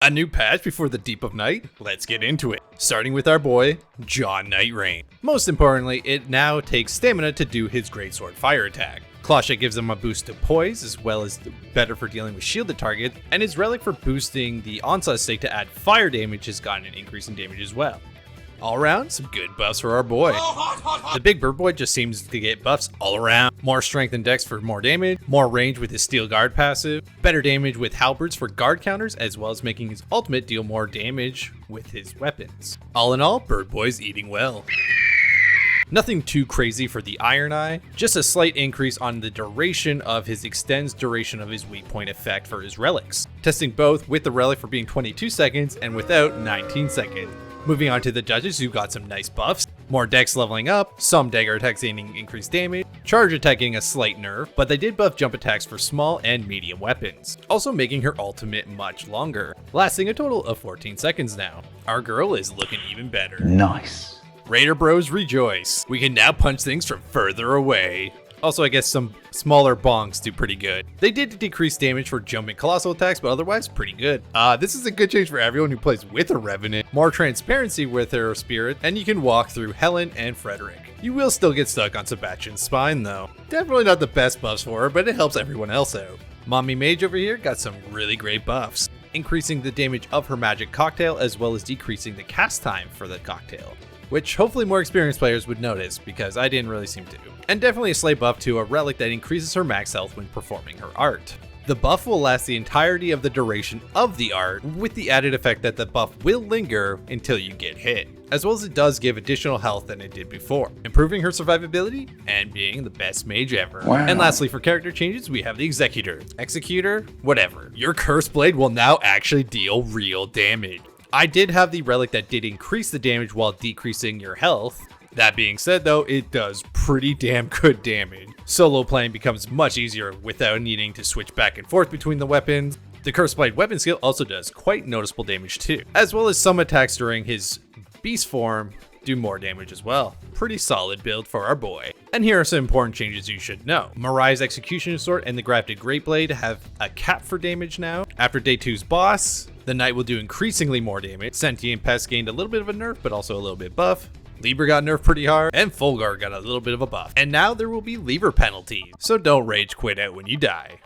A new patch before the deep of night? Let's get into it. Starting with our boy, John Nightreign. Most importantly, it now takes stamina to do his greatsword fire attack. Clawshot gives him a boost to poise, as well as better for dealing with shielded targets, and his relic for boosting the onslaught stake to add fire damage has gotten an increase in damage as well. All around, some good buffs for our boy. The big bird boy just seems to get buffs all around. More strength and dex for more damage, more range with his steel guard passive, better damage with halberds for guard counters, as well as making his ultimate deal more damage with his weapons. All in all, bird boy's eating well. Nothing too crazy for the Iron Eye, just a slight increase on the duration of his extends duration of his weak point effect for his relics. Testing both with the relic for being 22 seconds and without 19 seconds. Moving on to the judges who got some nice buffs. More dex leveling up, some dagger attacks gaining increased damage, charge attack getting a slight nerf, but they did buff jump attacks for small and medium weapons, also making her ultimate much longer, lasting a total of 14 seconds now. Our girl is looking even better. Nice. Raider bros rejoice. We can now punch things from further away. Also, I guess some smaller bongs do pretty good. They did decrease damage for jumping colossal attacks, but otherwise pretty good. This is a good change for everyone who plays with a Revenant. More transparency with her spirit, and you can walk through Helen and Frederick. You will still get stuck on Sebastian's spine though. Definitely not the best buffs for her, but it helps everyone else out. Mommy Mage over here got some really great buffs, increasing the damage of her magic cocktail as well as decreasing the cast time for the cocktail, which hopefully more experienced players would notice because I didn't really seem to. And definitely a slight buff to a relic that increases her max health when performing her art. The buff will last the entirety of the duration of the art, with the added effect that the buff will linger until you get hit, as well as it does give additional health than it did before, improving her survivability and being the best mage ever. Wow. And lastly, for character changes, we have the Executor. Executor, whatever. Your Curse Blade will now actually deal real damage. I did have the relic that did increase the damage while decreasing your health. That being said though, it does pretty damn good damage. Solo playing becomes much easier without needing to switch back and forth between the weapons. The Curse Blade weapon skill also does quite noticeable damage too, as well as some attacks during his beast form do more damage as well. Pretty solid build for our boy. And here are some important changes you should know. Mariah's Execution Sword and the Grafted Great Blade have a cap for damage now. After day 2's boss, the Knight will do increasingly more damage. Sentient Pest gained a little bit of a nerf, but also a little bit buff. Libra got nerfed pretty hard, and Fulgar got a little bit of a buff. And now there will be lever penalties, so don't rage quit out when you die.